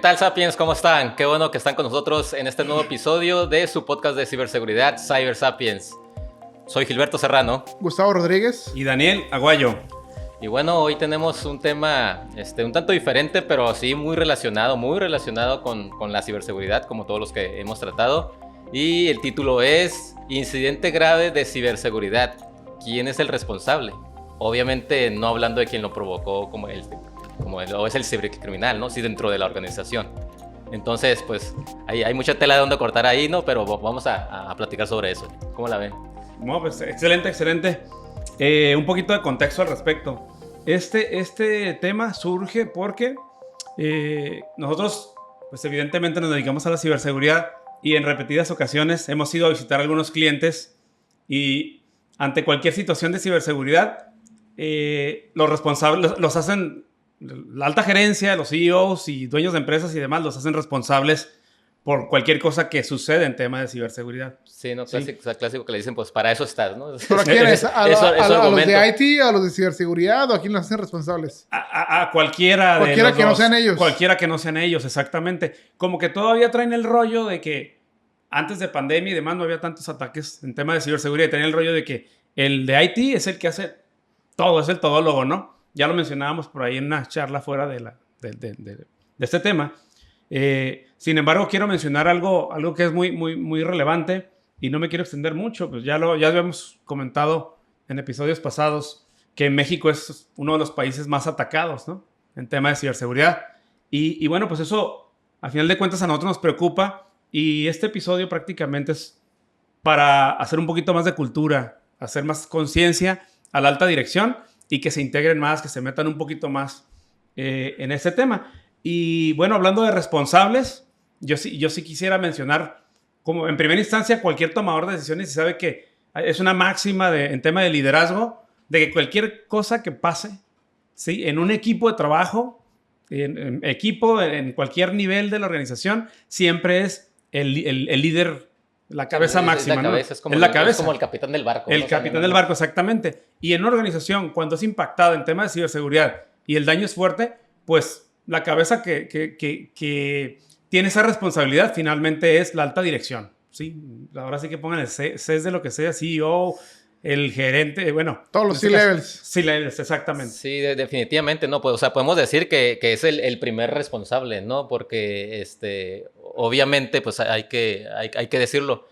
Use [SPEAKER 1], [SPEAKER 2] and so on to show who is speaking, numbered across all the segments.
[SPEAKER 1] tal, Sapiens? ¿Cómo están? Qué bueno que están con nosotros en este nuevo episodio de su podcast de ciberseguridad, Cyber Sapiens. Soy Gilberto Serrano.
[SPEAKER 2] Gustavo Rodríguez.
[SPEAKER 3] Y Daniel Aguayo.
[SPEAKER 1] Y bueno, hoy tenemos un tema un tanto diferente, pero sí muy relacionado con la ciberseguridad, como todos los que hemos tratado. Y el título es Incidente grave de ciberseguridad. ¿Quién es el responsable? Obviamente no hablando de quien lo provocó como es el cibercriminal, ¿no? Sí, dentro de la organización. Entonces, pues, hay mucha tela de donde cortar ahí, ¿no? Pero vamos a platicar sobre eso. ¿Cómo la ven?
[SPEAKER 3] No, pues, excelente. Un poquito de contexto al respecto. Este tema surge porque nosotros, pues, evidentemente nos dedicamos a la ciberseguridad y en repetidas ocasiones hemos ido a visitar a algunos clientes y ante cualquier situación de ciberseguridad, los responsables los hacen, la alta gerencia, los CEOs y dueños de empresas y demás, los hacen responsables por cualquier cosa que sucede en tema de ciberseguridad.
[SPEAKER 1] Sí, no, clásico que le dicen, pues para eso estás, ¿no?
[SPEAKER 2] ¿Pero a quién es? ¿A los de IT, a los de ciberseguridad o a quién los hacen responsables?
[SPEAKER 3] A cualquiera de
[SPEAKER 2] Cualquiera
[SPEAKER 3] los
[SPEAKER 2] que
[SPEAKER 3] dos.
[SPEAKER 2] no sean ellos.
[SPEAKER 3] Cualquiera que no sean ellos, exactamente. Como que todavía traen el rollo de que antes de pandemia y demás no había tantos ataques en tema de ciberseguridad. Traen el rollo de que el de IT es el que hace todo, es el todólogo, ¿no? Ya lo mencionábamos por ahí en una charla fuera de este tema. Sin embargo, quiero mencionar algo que es muy relevante y no me quiero extender mucho. Pues ya habíamos comentado en episodios pasados que México es uno de los países más atacados, ¿no? En tema de ciberseguridad. Y bueno, pues eso, a final de cuentas, a nosotros nos preocupa y este episodio prácticamente es para hacer un poquito más de cultura, hacer más conciencia a la alta dirección y que se integren más, que se metan un poquito más en este tema. Y bueno, hablando de responsables, yo sí quisiera mencionar, como en primera instancia, cualquier tomador de decisiones se sabe que es una máxima en tema de liderazgo, de que cualquier cosa que pase, ¿sí? En un equipo de trabajo, en cualquier nivel de la organización, siempre es el líder, la cabeza máxima.
[SPEAKER 1] La cabeza,
[SPEAKER 3] ¿no? Es
[SPEAKER 1] como el capitán del barco.
[SPEAKER 3] El capitán del barco, exactamente. Y en una organización, cuando es impactada en temas de ciberseguridad y el daño es fuerte, pues la cabeza que tiene esa responsabilidad finalmente es la alta dirección. ¿Sí? Ahora sí que pongan el CES de lo que sea, CEO, el gerente, bueno.
[SPEAKER 2] Todos los C-levels.
[SPEAKER 3] C-levels, exactamente.
[SPEAKER 1] Sí, definitivamente, ¿no? Pues, o sea, podemos decir que es el primer responsable, ¿no? Porque, obviamente, pues hay que decirlo.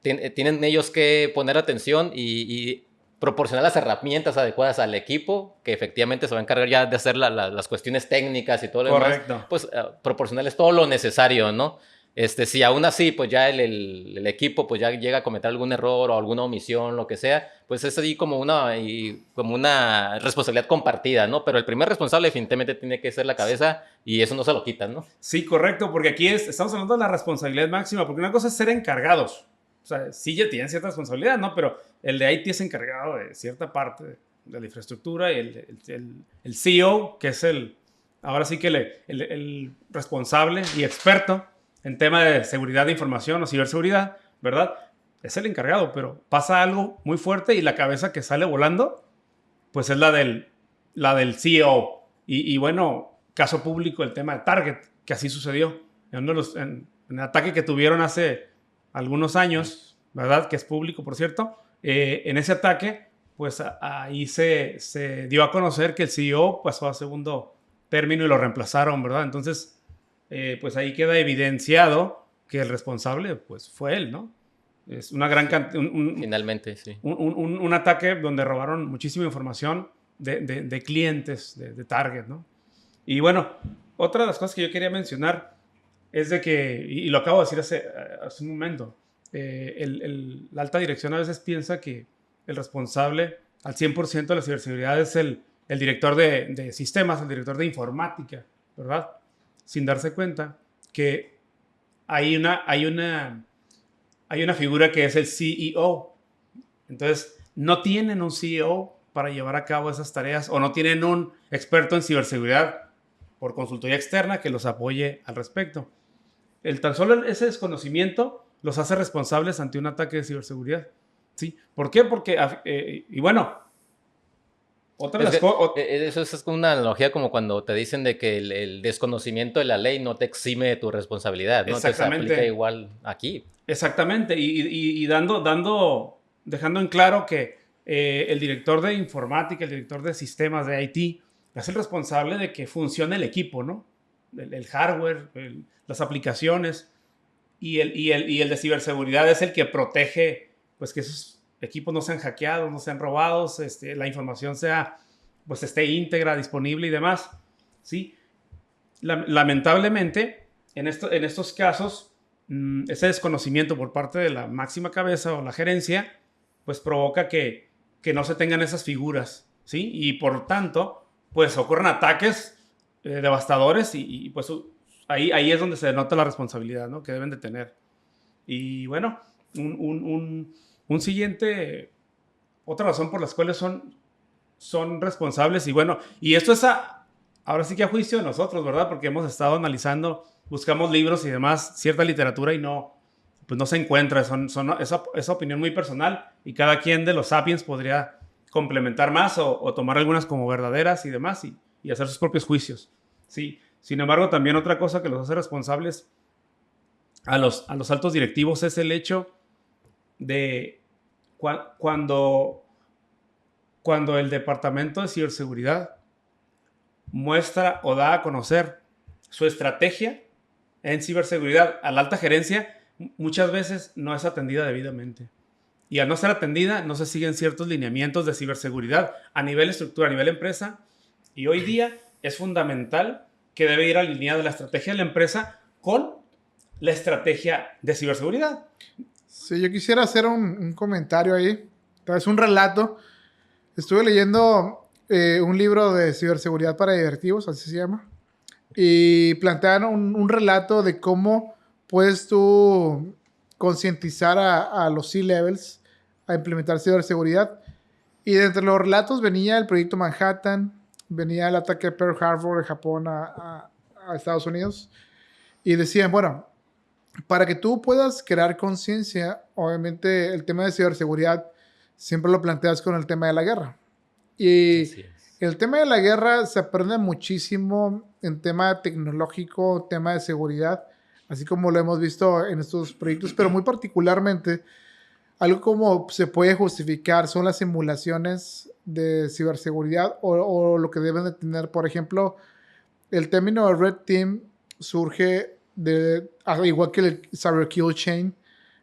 [SPEAKER 1] Tienen ellos que poner atención y proporcionar las herramientas adecuadas al equipo, que efectivamente se va a encargar ya de hacer las cuestiones técnicas y todo lo
[SPEAKER 3] Correcto.
[SPEAKER 1] demás. Pues proporcionarles todo lo necesario, ¿no? Si aún así, pues ya el equipo pues ya llega a cometer algún error o alguna omisión, lo que sea, pues es ahí como una responsabilidad compartida, ¿no? Pero el primer responsable definitivamente tiene que ser la cabeza y eso no se lo quitan, ¿no?
[SPEAKER 3] Sí, correcto, porque aquí estamos hablando de la responsabilidad máxima, porque una cosa es ser encargados. O sea, sí ya tienen cierta responsabilidad, ¿no? Pero el de IT es encargado de cierta parte de la infraestructura y el CEO, que es ahora sí que el responsable y experto en tema de seguridad de información o ciberseguridad, ¿verdad? Es el encargado, pero pasa algo muy fuerte y la cabeza que sale volando, pues es la del CEO. Y bueno, caso público, el tema de Target, que así sucedió. En el ataque que tuvieron hace algunos años, ¿verdad? Que es público, por cierto. En ese ataque, pues ahí se dio a conocer que el CEO pasó a segundo término y lo reemplazaron, ¿verdad? Entonces, pues ahí queda evidenciado que el responsable, pues fue él, ¿no? Es una gran cantidad.
[SPEAKER 1] Finalmente, sí.
[SPEAKER 3] Un ataque donde robaron muchísima información de clientes de Target, ¿no? Y bueno, otra de las cosas que yo quería mencionar es de que, y lo acabo de decir hace un momento, la alta dirección a veces piensa que el responsable al 100% de la ciberseguridad es el director de sistemas, el director de informática, ¿verdad? Sin darse cuenta que hay una figura que es el CEO. Entonces, no tienen un CEO para llevar a cabo esas tareas o no tienen un experto en ciberseguridad por consultoría externa que los apoye al respecto. Tan solo ese desconocimiento los hace responsables ante un ataque de ciberseguridad. ¿Sí? ¿Por qué? Porque, y bueno,
[SPEAKER 1] Eso es como una analogía como cuando te dicen de que el desconocimiento de la ley no te exime de tu responsabilidad, ¿no?
[SPEAKER 3] Exactamente.
[SPEAKER 1] Entonces aplica igual aquí.
[SPEAKER 3] Exactamente, y dejando en claro que el director de informática, el director de sistemas de IT, es el responsable de que funcione el equipo, ¿no? El hardware, las aplicaciones, y el de ciberseguridad es el que protege, pues, que esos equipos no sean hackeados, no sean robados, la información pues, esté íntegra, disponible y demás, ¿sí? Lamentablemente, en estos casos, ese desconocimiento por parte de la máxima cabeza o la gerencia, pues provoca que no se tengan esas figuras, ¿sí? Y por tanto, pues ocurren ataques devastadores y pues ahí es donde se denota la responsabilidad, ¿no? Que deben de tener. Y bueno, un siguiente, otra razón por las cuales son responsables y bueno, y esto es ahora sí que a juicio de nosotros, ¿verdad? Porque hemos estado analizando, buscamos libros y demás, cierta literatura y pues no se encuentra. Esa opinión muy personal y cada quien de los sapiens podría complementar más o tomar algunas como verdaderas y demás y hacer sus propios juicios. Sí. Sin embargo, también otra cosa que los hace responsables a los altos directivos es el hecho de cuando el Departamento de Ciberseguridad muestra o da a conocer su estrategia en ciberseguridad a la alta gerencia, muchas veces no es atendida debidamente. Y al no ser atendida, no se siguen ciertos lineamientos de ciberseguridad a nivel estructura, a nivel empresa. Y hoy día es fundamental que debe ir alineada la estrategia de la empresa con la estrategia de ciberseguridad.
[SPEAKER 2] Sí, yo quisiera hacer un comentario ahí. Es un relato. Estuve leyendo un libro de ciberseguridad para directivos, así se llama. Y plantean un relato de cómo puedes tú concientizar a los C-levels a implementar ciberseguridad. Y de entre los relatos venía el proyecto Manhattan, venía el ataque de Pearl Harbor de Japón a Estados Unidos. Y decían, bueno, para que tú puedas crear conciencia, obviamente el tema de ciberseguridad siempre lo planteas con el tema de la guerra. Y el tema de la guerra se aprende muchísimo en tema tecnológico, tema de seguridad, así como lo hemos visto en estos proyectos, pero muy particularmente, algo como se puede justificar son las simulaciones de ciberseguridad o lo que deben de tener. Por ejemplo, el término de Red Team surge igual que el Cyber Kill Chain,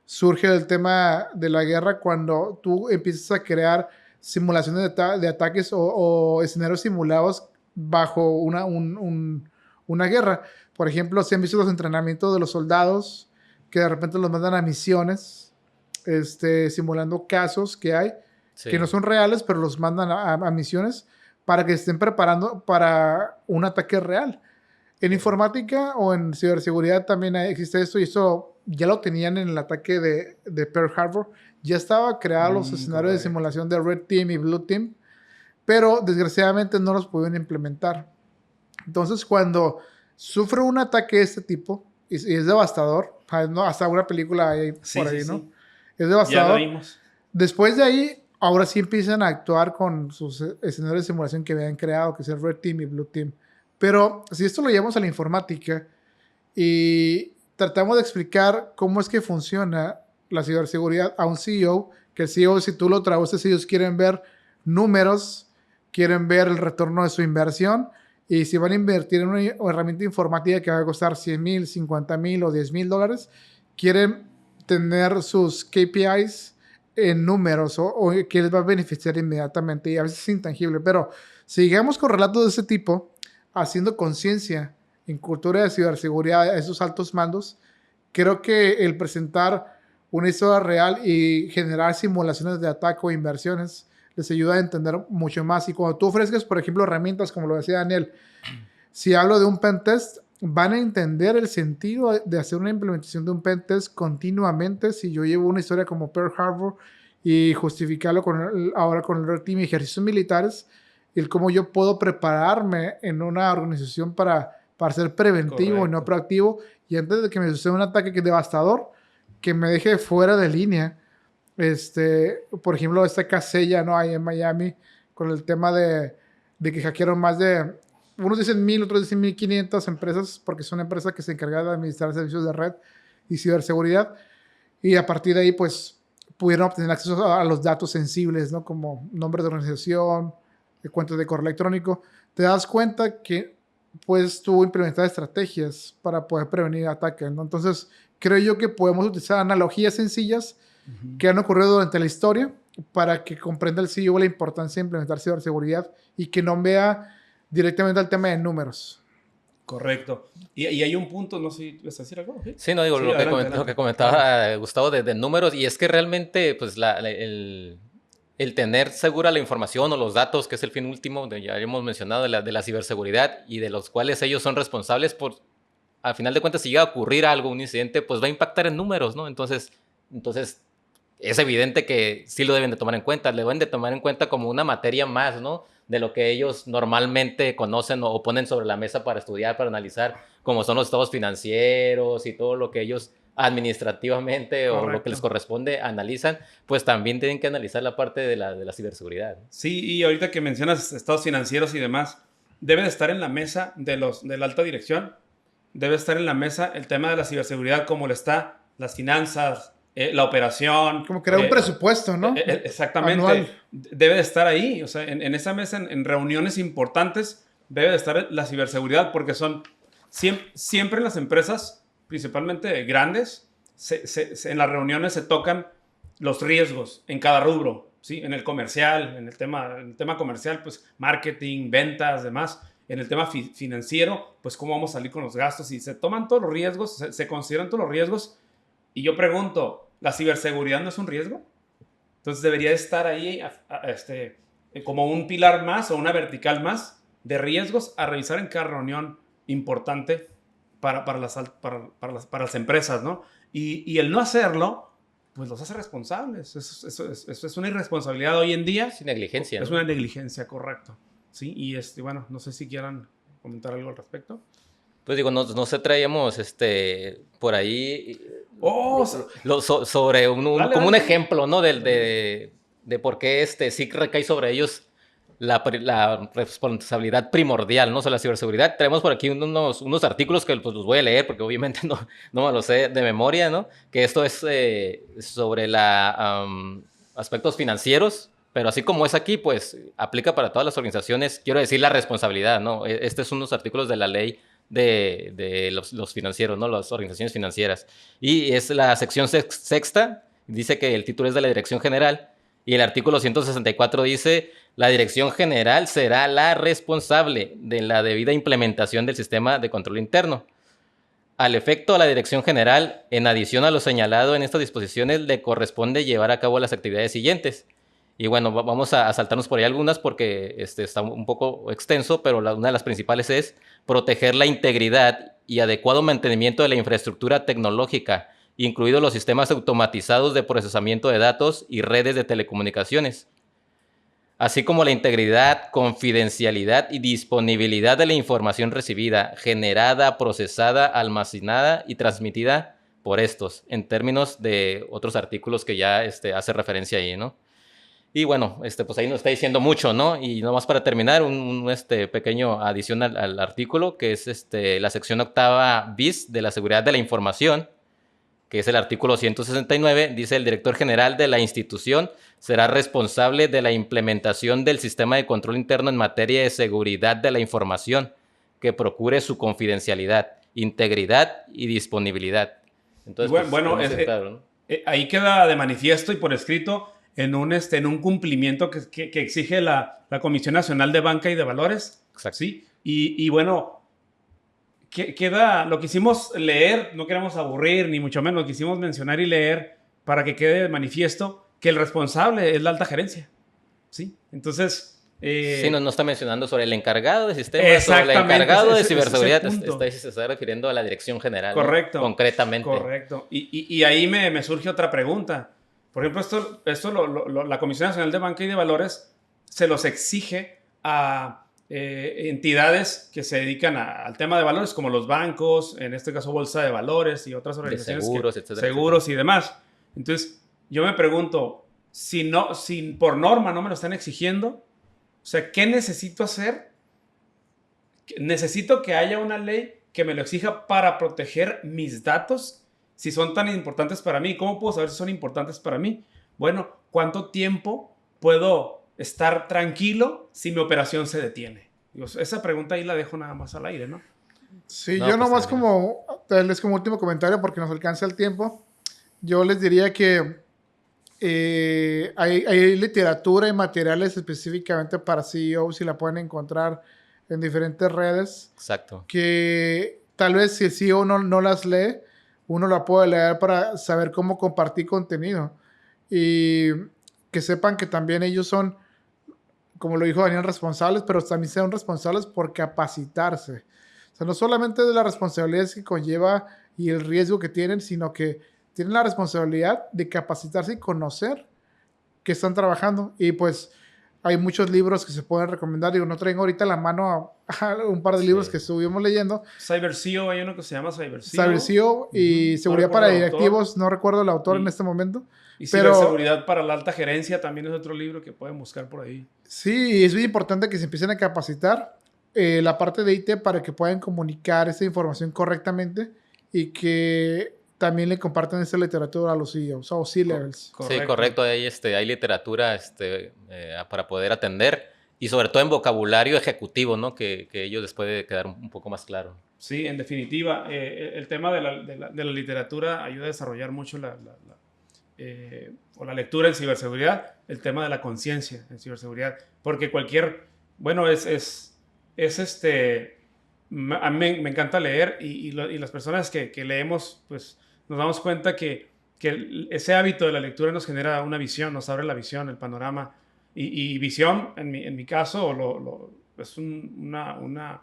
[SPEAKER 2] surge del tema de la guerra cuando tú empiezas a crear simulaciones de ataques o escenarios simulados bajo una guerra. Por ejemplo, si han visto los entrenamientos de los soldados que de repente los mandan a misiones, simulando casos que hay, que no son reales, pero los mandan a misiones para que estén preparando para un ataque real. En informática o en ciberseguridad también existe esto, y esto ya lo tenían en el ataque de Pearl Harbor. Ya estaba creados los escenarios de simulación de Red Team y Blue Team, pero desgraciadamente no los pudieron implementar. Entonces, cuando sufre un ataque de este tipo, y es devastador, ¿no? Hasta una película hay por ahí, ¿no?
[SPEAKER 3] Sí.
[SPEAKER 2] Es devastador.
[SPEAKER 3] Ya lo vimos.
[SPEAKER 2] Después de ahí, ahora sí empiezan a actuar con sus escenarios de simulación que habían creado, que es el Red Team y Blue Team. Pero si esto lo llevamos a la informática y tratamos de explicar cómo es que funciona la ciberseguridad a un CEO, que el CEO, si tú lo traduces, ellos quieren ver números, quieren ver el retorno de su inversión, y si van a invertir en una herramienta informática que va a costar 100,000, 50,000 o 10,000 dólares, quieren tener sus KPIs en números o que les va a beneficiar inmediatamente, y a veces es intangible. Pero sigamos con relatos de ese tipo, haciendo conciencia en cultura de ciberseguridad a esos altos mandos. Creo que el presentar una historia real y generar simulaciones de ataque o inversiones les ayuda a entender mucho más. Y cuando tú ofrezcas, por ejemplo, herramientas, como lo decía Daniel, si hablo de un pentest, van a entender el sentido de hacer una implementación de un pentest continuamente. Si yo llevo una historia como Pearl Harbor y justificarlo ahora con el Red Team y ejercicios militares, el cómo yo puedo prepararme en una organización para ser preventivo. Correcto. Y no proactivo, y antes de que me suceda un ataque que es devastador, que me deje fuera de línea. Por ejemplo, esta casella, ¿no? Ahí en Miami, con el tema de que hackearon más de, unos dicen 1000, otros dicen 1500 empresas, porque son empresas que se encargan de administrar servicios de red y ciberseguridad. Y a partir de ahí, pues, pudieron obtener acceso a los datos sensibles, ¿no? Como nombre de organización, de cuentas de correo electrónico. Te das cuenta que, pues, tuvo implementar estrategias para poder prevenir ataques, ¿no? Entonces, creo yo que podemos utilizar analogías sencillas que han ocurrido durante la historia para que comprenda el CEO la importancia de implementar ciberseguridad y que no vea directamente al tema de números.
[SPEAKER 3] Correcto. Y hay un punto, no sé si vas a decir algo. ¿Sí?
[SPEAKER 1] Sí, no digo
[SPEAKER 3] Sí,
[SPEAKER 1] lo,
[SPEAKER 3] adelante,
[SPEAKER 1] lo que
[SPEAKER 3] adelante.
[SPEAKER 1] comentaba Gustavo de números, y es que realmente pues el tener segura la información o los datos, que es el fin último, ya hemos mencionado, de la ciberseguridad y de los cuales ellos son responsables por, al final de cuentas, si llega a ocurrir algo, un incidente, pues va a impactar en números, ¿no? Entonces es evidente que sí lo deben de tomar en cuenta, le deben de tomar en cuenta como una materia más, ¿no? De lo que ellos normalmente conocen o ponen sobre la mesa para estudiar, para analizar, como son los estados financieros y todo lo que ellos administrativamente
[SPEAKER 3] Correcto.
[SPEAKER 1] o lo que les corresponde analizan, pues también tienen que analizar la parte de la ciberseguridad.
[SPEAKER 3] Sí, y ahorita que mencionas estados financieros y demás, debe de estar en la mesa de la alta dirección, debe estar en la mesa el tema de la ciberseguridad, como lo está las finanzas, la operación.
[SPEAKER 2] Como crear un presupuesto, ¿no?
[SPEAKER 3] Exactamente.
[SPEAKER 2] Anual.
[SPEAKER 3] Debe de estar ahí, o sea, en esa mesa, en reuniones importantes, debe de estar la ciberseguridad, porque son siempre en las empresas, principalmente grandes, en las reuniones se tocan los riesgos en cada rubro, ¿sí? En el comercial, en el tema comercial, pues marketing, ventas, demás. En el tema financiero, pues cómo vamos a salir con los gastos, y se toman todos los riesgos, se consideran todos los riesgos. Y yo pregunto, ¿la ciberseguridad no es un riesgo? Entonces debería estar ahí como un pilar más o una vertical más de riesgos a revisar en cada reunión importante para las empresas, ¿no? Y el no hacerlo, pues los hace responsables. Eso es una irresponsabilidad hoy en día.
[SPEAKER 1] Es negligencia,
[SPEAKER 3] Es
[SPEAKER 1] ¿no?
[SPEAKER 3] una negligencia, correcto. Sí, y bueno, no sé si quieran comentar algo al respecto.
[SPEAKER 1] Pues digo, no sé, traíamos por ahí sobre
[SPEAKER 3] Dale,
[SPEAKER 1] como un
[SPEAKER 3] dale.
[SPEAKER 1] ejemplo, ¿no? De por qué sí recae sobre ellos la responsabilidad primordial, ¿no? Sobre la ciberseguridad. Traemos por aquí unos artículos que pues, los voy a leer porque obviamente no me los sé de memoria, ¿no? Que esto es sobre aspectos financieros, pero así como es aquí, pues aplica para todas las organizaciones. Quiero decir la responsabilidad, ¿no? Este es unos artículos de la ley de los financieros, ¿no? Las organizaciones financieras. Y es la sección sexta, dice que el título es de la Dirección General, y el artículo 164 dice: la Dirección General será la responsable de la debida implementación del sistema de control interno. Al efecto, a la Dirección General, en adición a lo señalado en estas disposiciones, le corresponde llevar a cabo las actividades siguientes. Y bueno, vamos a saltarnos por ahí algunas porque está un poco extenso, pero una de las principales es proteger la integridad y adecuado mantenimiento de la infraestructura tecnológica, incluidos los sistemas automatizados de procesamiento de datos y redes de telecomunicaciones, así como la integridad, confidencialidad y disponibilidad de la información recibida, generada, procesada, almacenada y transmitida por estos, en términos de otros artículos que ya hace referencia ahí, ¿no? Y bueno, pues ahí nos está diciendo mucho, ¿no? Y nomás para terminar, un pequeño adición al artículo, que es la sección octava bis de la seguridad de la información, que es el artículo 169, dice: el director general de la institución será responsable de la implementación del sistema de control interno en materia de seguridad de la información, que procure su confidencialidad, integridad y disponibilidad. Entonces,
[SPEAKER 3] bueno, ahí queda de manifiesto y por escrito en un cumplimiento que exige la Comisión Nacional de Banca y de Valores.
[SPEAKER 1] Exacto.
[SPEAKER 3] ¿Sí? Y bueno, queda, lo quisimos leer, no queremos aburrir, ni mucho menos, lo quisimos mencionar y leer para que quede de manifiesto que el responsable es la alta gerencia. ¿Sí? Entonces...
[SPEAKER 1] sí, no está mencionando sobre el encargado de sistemas o el encargado de ciberseguridad. Se está refiriendo a la Dirección General.
[SPEAKER 3] Correcto.
[SPEAKER 1] ¿No? Concretamente.
[SPEAKER 3] Correcto. Y ahí me surge otra pregunta. Por ejemplo, esto la Comisión Nacional de Banca y de Valores se los exige a entidades que se dedican al tema de valores, como los bancos, en este caso Bolsa de Valores y otras organizaciones.
[SPEAKER 1] De seguros, etcétera.
[SPEAKER 3] Seguros y demás. Entonces, yo me pregunto, si por norma no me lo están exigiendo, O sea, ¿qué necesito hacer? Necesito que haya una ley que me lo exija para proteger mis datos, si son tan importantes para mí. ¿Cómo puedo saber si son importantes para mí? Bueno, ¿cuánto tiempo puedo estar tranquilo si mi operación se detiene? Digo, esa pregunta ahí la dejo nada más al aire, ¿no?
[SPEAKER 2] Sí,
[SPEAKER 1] No,
[SPEAKER 2] yo
[SPEAKER 1] pues,
[SPEAKER 2] nomás tal vez como último comentario porque nos alcanza el tiempo, yo les diría que hay literatura y materiales específicamente para CEOs y la pueden encontrar en diferentes redes
[SPEAKER 1] Exacto.
[SPEAKER 2] que tal vez si el CEO no las lee, uno la puede leer para saber cómo compartir contenido y que sepan que también ellos son, como lo dijo Daniel, responsables, pero también son responsables por capacitarse. O sea, no solamente de la responsabilidad que conlleva y el riesgo que tienen, sino que tienen la responsabilidad de capacitarse y conocer que están trabajando. Y pues hay muchos libros que se pueden recomendar. Digo, no traigo ahorita a la mano un par de libros que estuvimos leyendo.
[SPEAKER 3] CyberSEO, hay uno que se llama CyberSEO.
[SPEAKER 2] CyberSEO y Seguridad para Directivos. No recuerdo el autor en este momento.
[SPEAKER 3] Y
[SPEAKER 2] pero
[SPEAKER 3] Ciberseguridad para la Alta Gerencia también es otro libro que pueden buscar por ahí.
[SPEAKER 2] Sí, es muy importante que se empiecen a capacitar la parte de IT para que puedan comunicar esa información correctamente y que también le compartan esa literatura a los CEOs o C-levels.
[SPEAKER 1] Sí, correcto. Hay literatura para poder atender y sobre todo en vocabulario ejecutivo, ¿no? Que ellos les puede quedar un poco más claro.
[SPEAKER 3] Sí, en definitiva, el tema de la literatura ayuda a desarrollar mucho la lectura en ciberseguridad, el tema de la conciencia en ciberseguridad, porque bueno, a mí me encanta leer y las personas que leemos, pues nos damos cuenta que ese hábito de la lectura nos genera una visión, nos abre la visión, el panorama, y visión, en mi caso, es una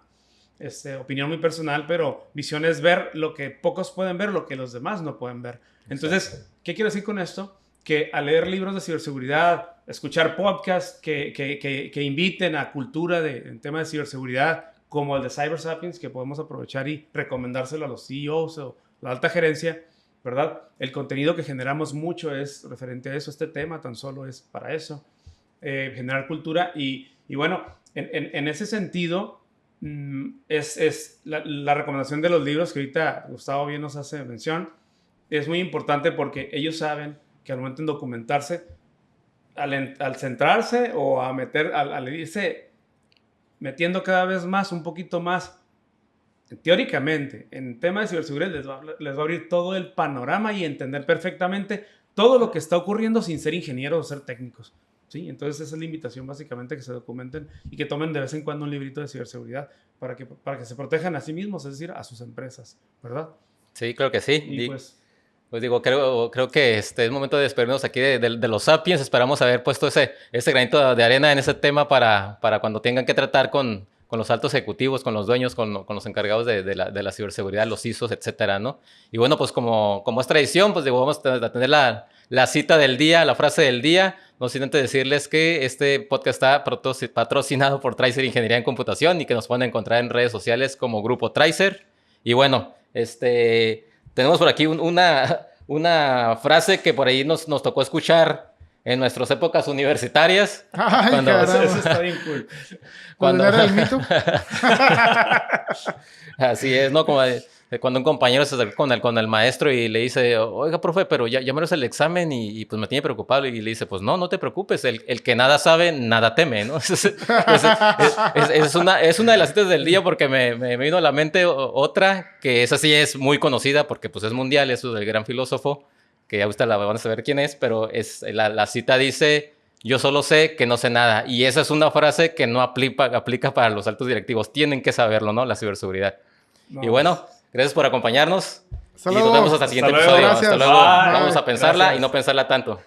[SPEAKER 3] opinión muy personal, pero visión es ver lo que pocos pueden ver, lo que los demás no pueden ver. Entonces, ¿qué quiero decir con esto? Que al leer libros de ciberseguridad, escuchar podcasts que inviten a cultura en tema de ciberseguridad, como el de Cyber Sapiens, que podemos aprovechar y recomendárselo a los CEOs o la alta gerencia, ¿verdad? El contenido que generamos mucho es referente a eso. Este tema tan solo es para eso, generar cultura. Y bueno, en ese sentido, es la recomendación de los libros que ahorita Gustavo bien nos hace mención. Es muy importante porque ellos saben que al momento de documentarse, al centrarse o al irse metiendo cada vez más, un poquito más, teóricamente, en tema de ciberseguridad, les va a abrir todo el panorama y entender perfectamente todo lo que está ocurriendo sin ser ingenieros o ser técnicos. ¿Sí? Entonces esa es la invitación básicamente, que se documenten y que tomen de vez en cuando un librito de ciberseguridad para que se protejan a sí mismos, es decir, a sus empresas, ¿verdad?
[SPEAKER 1] Sí, creo que sí.
[SPEAKER 3] Y
[SPEAKER 1] pues digo, creo que es momento de despedirnos aquí de los Sapiens. Esperamos haber puesto ese granito de arena en ese tema para cuando tengan que tratar con los altos ejecutivos, con los dueños, con los encargados de la ciberseguridad, los ISOs, etcétera, ¿no? Y bueno, pues como es tradición, pues digo, vamos a tener la cita del día, la frase del día. No sin antes decirles que este podcast está patrocinado por Tracer Ingeniería en Computación y que nos pueden encontrar en redes sociales como Grupo Tracer. Y bueno, tenemos por aquí una frase que por ahí nos tocó escuchar en nuestras épocas universitarias.
[SPEAKER 2] Ay,
[SPEAKER 3] eso está bien cool.
[SPEAKER 2] Cuando era el mito.
[SPEAKER 1] Así es, ¿no? Como cuando un compañero se acerca con el maestro y le dice, oiga, profe, pero ya me lo hice el examen y pues me tiene preocupado. Y le dice, pues no te preocupes, el que nada sabe, nada teme, ¿no? Es una de las citas del día porque me vino a la mente otra, que esa sí es muy conocida porque pues es mundial, eso del gran filósofo, que ya ustedes la van a saber quién es, pero la cita dice, yo solo sé que no sé nada. Y esa es una frase que no aplica para los altos directivos. Tienen que saberlo, ¿no? La ciberseguridad. No. Y bueno, gracias por acompañarnos.
[SPEAKER 2] Saludos.
[SPEAKER 1] Y nos vemos hasta el siguiente episodio. Hasta luego. Vamos a pensarla y no pensarla tanto.